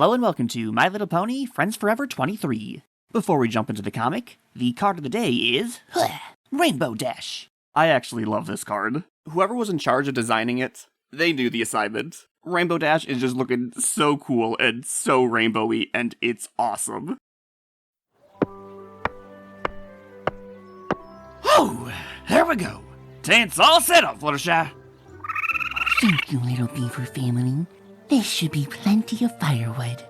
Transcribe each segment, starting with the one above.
Hello and welcome to My Little Pony Friends Forever 23. Before we jump into the comic, the card of the day is Rainbow Dash. I actually love this card. Whoever was in charge of designing it, they knew the assignment. Rainbow Dash is just looking so cool and so rainbowy, and it's awesome. Oh, there we go. Tent's all set up, Fluttershy. Thank you, little beaver family. There should be plenty of firewood.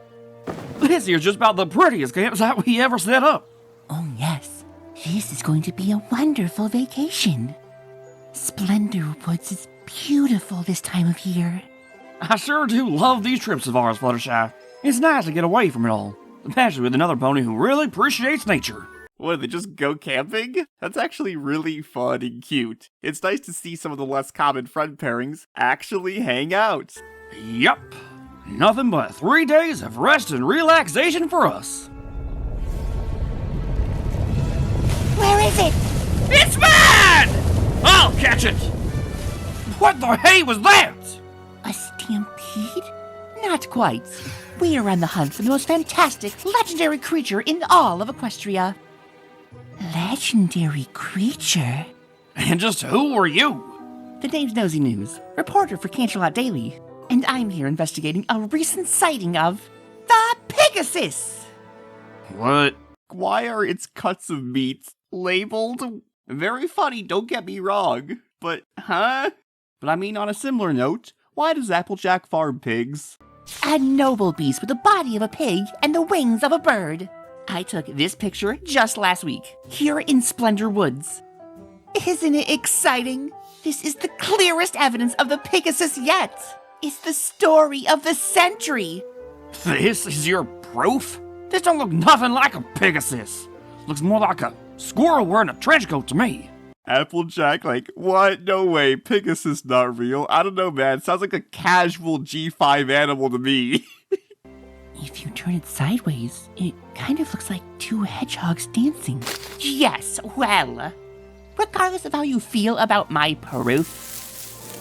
This here's just about the prettiest campsite we ever set up. Oh yes, this is going to be a wonderful vacation. Splendor Woods is beautiful this time of year. I sure do love these trips of ours, Fluttershy. It's nice to get away from it all, especially with another pony who really appreciates nature. What, did they just go camping? That's actually really fun and cute. It's nice to see some of the less common friend pairings actually hang out. Yup. Nothing but 3 days of rest and relaxation for us. Where is it? It's mine! I'll catch it! What the hay was that? A stampede? Not quite. We are on the hunt for the most fantastic, legendary creature in all of Equestria. Legendary creature? And just who are you? The name's Nosy News, reporter for Canterlot Daily, and I'm here investigating a recent sighting of the Pegasus! What? Why are its cuts of meat labeled? Very funny, don't get me wrong, but But I mean, on a similar note, why does Applejack farm pigs? A noble beast with the body of a pig and the wings of a bird. I took this picture just last week, here in Splendor Woods. Isn't it exciting? This is the clearest evidence of the Pegasus yet. It's the story of the century. This is your proof? This don't look nothing like a Pegasus. Looks more like a squirrel wearing a trench coat to me. Applejack, like, what? No way, Pegasus not real. I don't know, man. Sounds like a casual G5 animal to me. If you turn it sideways, it kind of looks like two hedgehogs dancing. Yes, well, regardless of how you feel about my proof,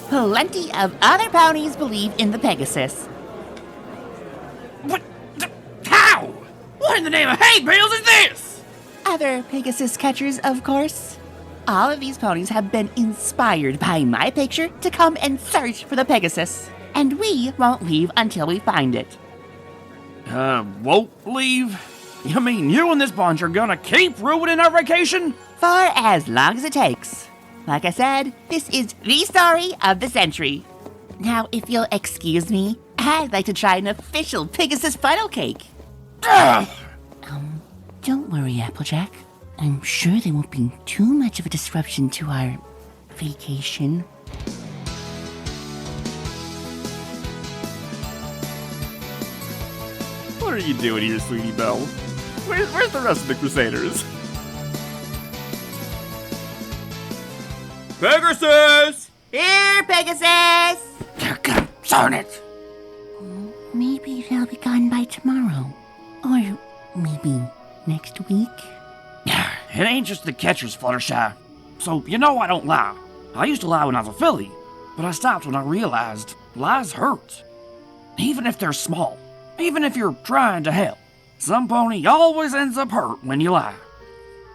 plenty of other ponies believe in the Pegasus. What? How? What in the name of hay bales is this? Other Pegasus catchers, of course. All of these ponies have been inspired by my picture to come and search for the Pegasus. And we won't leave until we find it. Won't leave? You mean you and this bunch are gonna keep ruining our vacation? For as long as it takes. Like I said, this is the story of the century. Now, if you'll excuse me, I'd like to try an official Pegasus funnel cake. Don't worry, Applejack. I'm sure there won't be too much of a disruption to our vacation. What are you doing here, Sweetie Belle? Where's the rest of the Crusaders? Pegasus! Here, Pegasus! God darn it! Maybe they'll be gone by tomorrow. Or maybe next week. It ain't just the catchers, Fluttershy. So, you know I don't lie. I used to lie when I was a filly, but I stopped when I realized lies hurt. Even if they're small, even if you're trying to help, some pony always ends up hurt when you lie.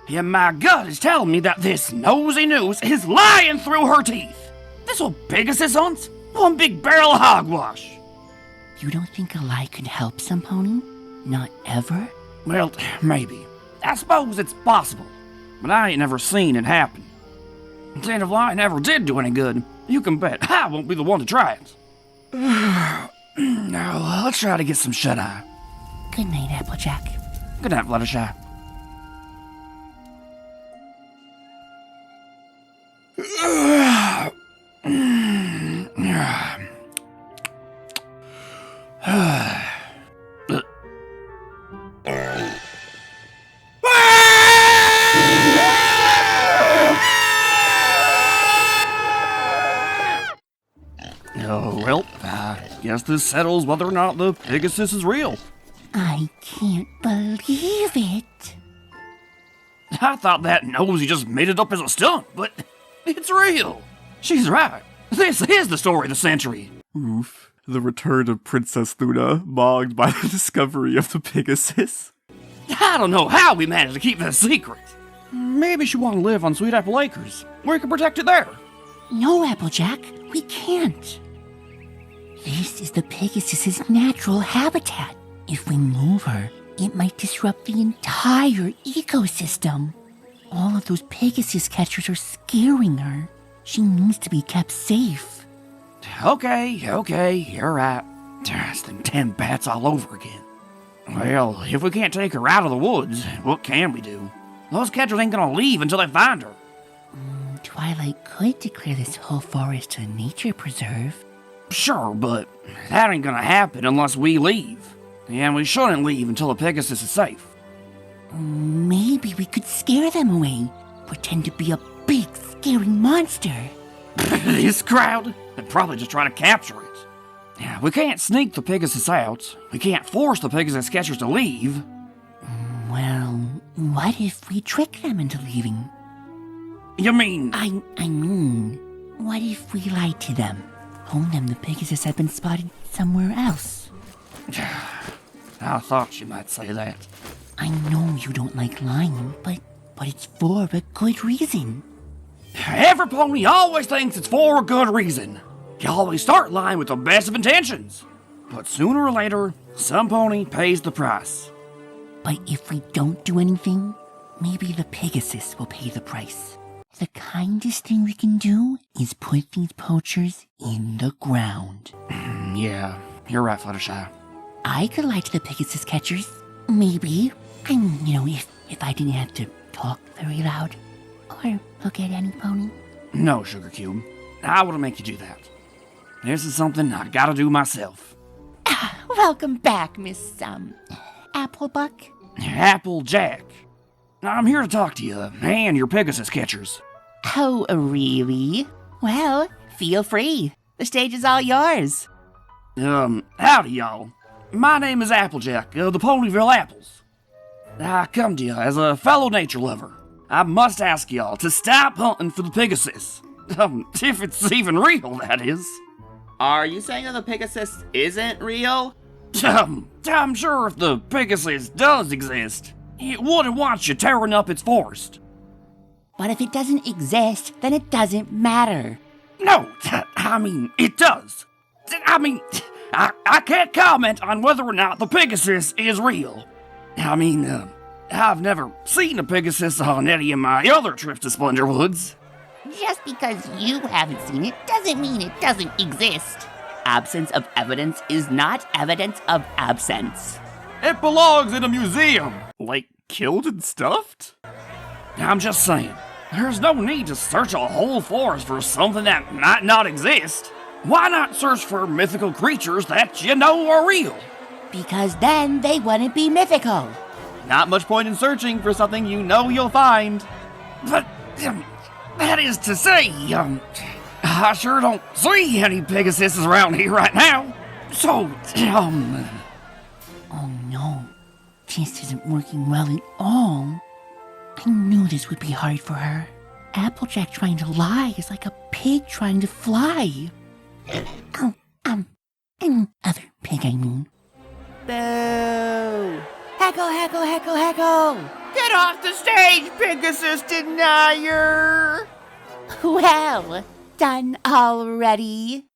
And my gut is telling me that this nosy news is lying through her teeth. This old Pegasus hunts one big barrel of hogwash. You don't think a lie could help some pony? Not ever? Well, maybe. I suppose it's possible, but I ain't never seen it happen. And if lying never did do any good, you can bet I won't be the one to try it. Now, let's try to get some shut-eye. Good night, Applejack. Good night, Fluttershy. Oh, well, I guess this settles whether or not the Pegasus is real. I can't believe it. I thought that nosy just made it up as a stunt, but it's real. She's right. This is the story of the century. Oof. The return of Princess Luna, marked by the discovery of the Pegasus. I don't know how we managed to keep that secret. Maybe she wanted to live on Sweet Apple Acres. We can protect it there. No, Applejack, we can't. This is the Pegasus's natural habitat. If we move her, it might disrupt the entire ecosystem. All of those Pegasus catchers are scaring her. She needs to be kept safe. Okay, you're right. It's them 10 bats all over again. Well, if we can't take her out of the woods, what can we do? Those catchers ain't gonna leave until they find her. Twilight could declare this whole forest a nature preserve. Sure, but that ain't gonna happen unless we leave. And we shouldn't leave until the Pegasus is safe. Maybe we could scare them away. Pretend to be a big, scary monster. This crowd? They're probably just trying to capture it. Yeah, we can't sneak the Pegasus out. We can't force the Pegasus catchers to leave. Well, what if we trick them into leaving? You mean... I mean, what if we lied to them? Told them the Pegasus had been spotted somewhere else. I thought you might say that. I know you don't like lying, but it's for a good reason. Every pony always thinks it's for a good reason. You always start lying with the best of intentions. But sooner or later, some pony pays the price. But if we don't do anything, maybe the Pegasus will pay the price. The kindest thing we can do is put these poachers in the ground. Yeah, you're right, Fluttershy. I could lie to the Pegasus catchers. Maybe. I mean, if I didn't have to talk very loud. Or look at any pony. No, Sugar Cube. I wouldn't make you do that. This is something I gotta do myself. Welcome back, Miss, Applebuck. Applejack. I'm here to talk to you and your Pegasus catchers. Oh, really? Well, feel free. The stage is all yours. Howdy, y'all. My name is Applejack of the Ponyville Apples. I come to you as a fellow nature lover. I must ask y'all to stop hunting for the Pegasus. If it's even real, that is. Are you saying that the Pegasus isn't real? I'm sure if the Pegasus does exist, it wouldn't want you tearing up its forest. But if it doesn't exist, then it doesn't matter. No, I mean, it does. I can't comment on whether or not the Pegasus is real. I mean, I've never seen a Pegasus on any of my other trips to Splendor Woods. Just because you haven't seen it doesn't mean it doesn't exist. Absence of evidence is not evidence of absence. It belongs in a museum. Like, killed and stuffed? I'm just saying, there's no need to search a whole forest for something that might not exist. Why not search for mythical creatures that you know are real? Because then they wouldn't be mythical. Not much point in searching for something you know you'll find. But, that is to say, I sure don't see any Pegasuses around here right now. So, Oh no, this isn't working well at all. I knew this would be hard for her. Applejack trying to lie is like a pig trying to fly. Other pig, I mean. Boo! Heckle, heckle, heckle, heckle! Get off the stage, Pegasus denier! Well, done already.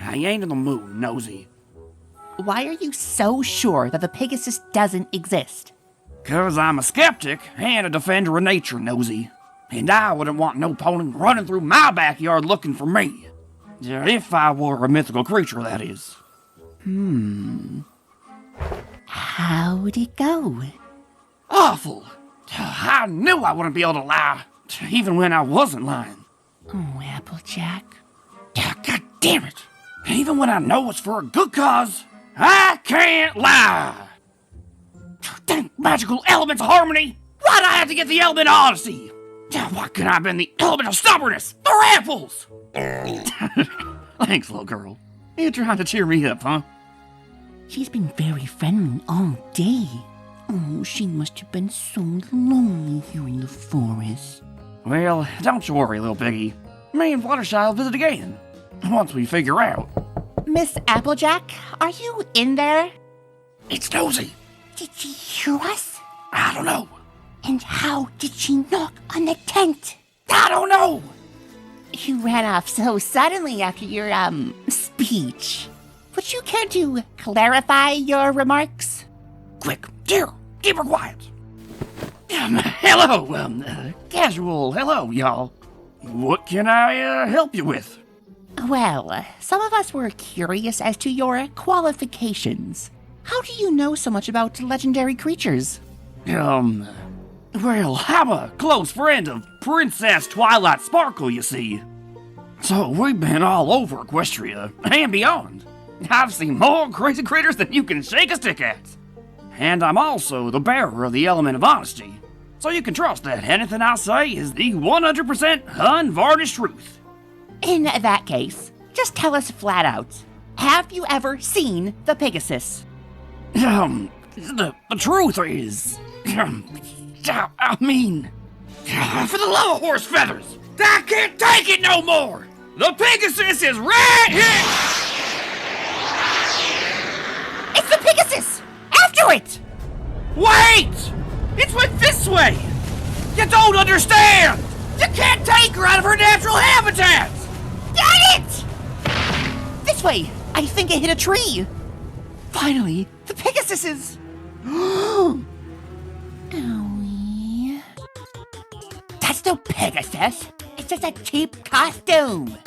I ain't in the mood, nosy. Why are you so sure that the Pegasus doesn't exist? 'Cause I'm a skeptic and a defender of nature, nosy. And I wouldn't want no pony running through my backyard looking for me. If I were a mythical creature, that is. How'd it go? Awful. I knew I wouldn't be able to lie, even when I wasn't lying. Oh, Applejack. God damn it. Even when I know it's for a good cause, I can't lie. Dang magical elements of harmony. Why'd I have to get the element of honesty? Why couldn't I have been the element of stubbornness? They're apples. Thanks, little girl. You trying to cheer me up, huh? She's been very friendly all day. Oh, she must have been so lonely here in the forest. Well, don't you worry, little piggy. Me and Fluttershy will visit again. Once we figure out. Miss Applejack, are you in there? It's Nosy. Did she hear us? I don't know. And how did she knock on the tent? I don't know. You ran off so suddenly after your, speech. Would you care to clarify your Quick, dear, keep her quiet. Hello, casual hello, y'all. What can I help you with? Well, some of us were curious as to your qualifications. How do you know so much about legendary creatures? Well, I'm a close friend of Princess Twilight Sparkle, you see. So we've been all over Equestria and beyond. I've seen more crazy critters than you can shake a stick at. And I'm also the bearer of the element of honesty. So you can trust that anything I say is the 100% unvarnished truth. In that case, just tell us flat out. Have you ever seen the Pegasus? The truth is, I mean, for the love of horse feathers, I can't take it no more. The Pegasus is right here. It's the Pegasus! After it! Wait! It's went this way! You don't understand! You can't take her out of her natural habitat! Got it! This way! I think it hit a tree! Finally, the Pegasus is... Owie. That's no Pegasus! It's just a cheap costume!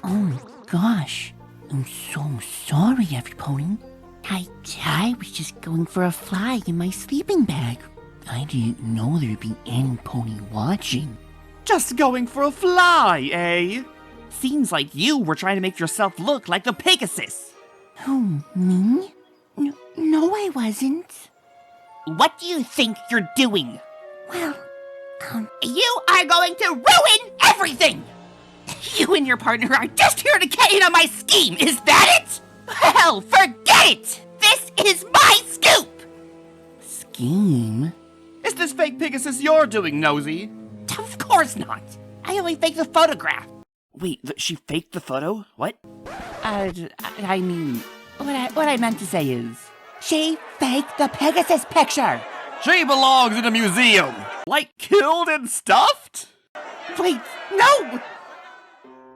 Oh gosh. I'm so sorry, everypony. I was just going for a fly in my sleeping bag. I didn't know there'd be any pony watching. Just going for a fly, eh? Seems like you were trying to make yourself look like the Pegasus. Oh, me? No, I wasn't. What do you think you're doing? Well, you are going to ruin everything! You and your partner are just here to get in on my scheme, is that it? Well, forget it! This is my scoop! Scheme? Is this fake Pegasus you're doing, Nosy? Of course not. I only faked the photograph. Wait, she faked the photo? What? I mean, what I meant to say is, she faked the Pegasus picture. She belongs in a museum. Like killed and stuffed? Wait, no!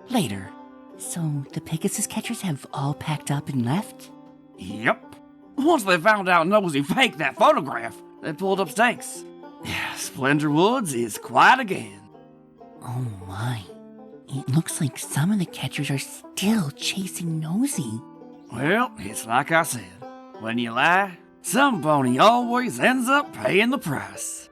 Later. So the Pegasus catchers have all packed up and left? Yep. Once they found out Nosy faked that photograph, they pulled up stakes. Splendor Woods is quiet again. Oh my. It looks like some of the catchers are still chasing Nosy. Well, it's like I said. When you lie, some pony always ends up paying the price.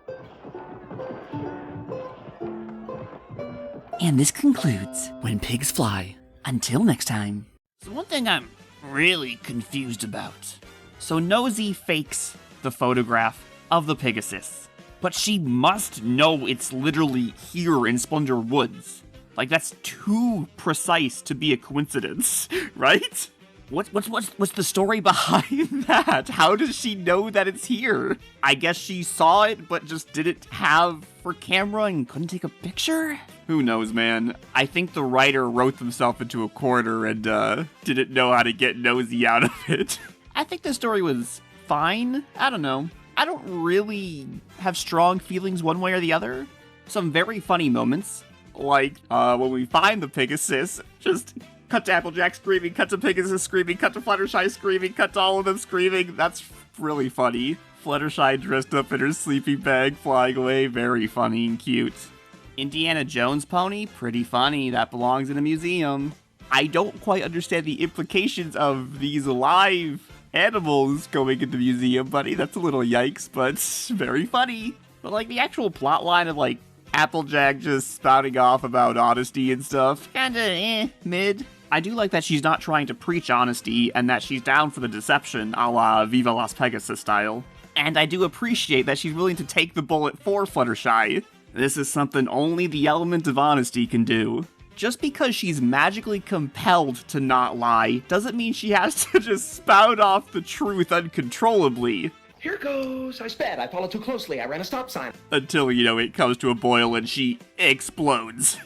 And this concludes When Pigs Fly. Until next time. So one thing I'm really confused about. So Nosy fakes the photograph of the Pegasus, but she must know it's literally here in Splendor Woods. Like, that's too precise to be a coincidence, right? What's the story behind that? How does she know that it's here? I guess she saw it, but just didn't have her camera and couldn't take a picture? Who knows, man? I think the writer wrote themselves into a corner and didn't know how to get Nosy out of it. I think the story was fine. I don't know. I don't really have strong feelings one way or the other. Some very funny moments, like when we find the Pegasus, just cut to Applejack screaming, cut to Pegasus screaming, cut to Fluttershy screaming, cut to all of them screaming. That's really funny. Fluttershy dressed up in her sleeping bag, flying away, very funny and cute. Indiana Jones pony, pretty funny. That belongs in a museum. I don't quite understand the implications of these live animals going into the museum, buddy. That's a little yikes, but very funny. But like the actual plot line of like Applejack just spouting off about honesty and stuff, kinda mid. I do like that she's not trying to preach honesty and that she's down for the deception a la Viva Las Pegasus style. And I do appreciate that she's willing to take the bullet for Fluttershy. This is something only the element of honesty can do. Just because she's magically compelled to not lie doesn't mean she has to just spout off the truth uncontrollably. Here goes. I sped. I followed too closely. I ran a stop sign. Until, it comes to a boil and she explodes.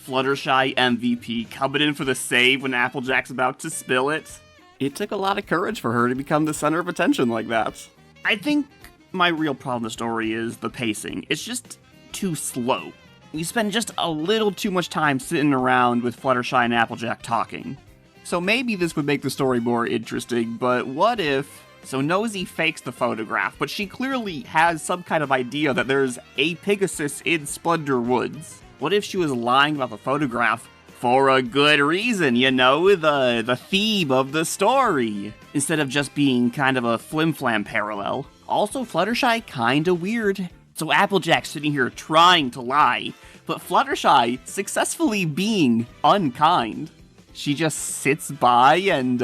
Fluttershy MVP coming in for the save when Applejack's about to spill it. It took a lot of courage for her to become the center of attention like that. I think my real problem with the story is the pacing. It's just too slow. You spend just a little too much time sitting around with Fluttershy and Applejack talking. So maybe this would make the story more interesting, but what if... So Nosy fakes the photograph, but she clearly has some kind of idea that there's a Pegasus in Splendor Woods. What if she was lying about the photograph for a good reason, you know, the theme of the story, instead of just being kind of a flim-flam parallel? Also, Fluttershy kinda weird. So Applejack's sitting here trying to lie, but Fluttershy successfully being unkind. She just sits by and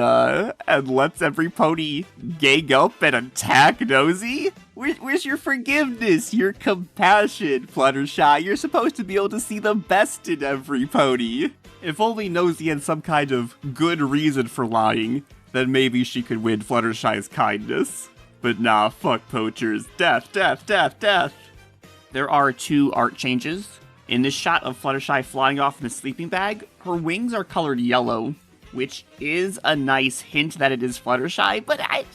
lets every pony gang up and attack Nosy? Where's your forgiveness, your compassion, Fluttershy? You're supposed to be able to see the best in every pony. If only Nosy had some kind of good reason for lying, then maybe she could win Fluttershy's kindness. But nah, fuck poachers. Death, death, death, death. There are 2 art changes. In this shot of Fluttershy flying off in the sleeping bag, her wings are colored yellow, which is a nice hint that it is Fluttershy, but a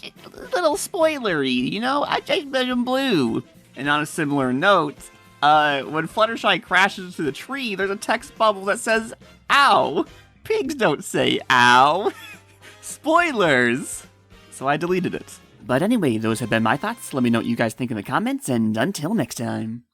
little spoilery, you know? I just made them blue. And on a similar note, when Fluttershy crashes into the tree, there's a text bubble that says, "Ow! Pigs don't say ow!" Spoilers! So I deleted it. But anyway, those have been my thoughts. Let me know what you guys think in the comments, and until next time.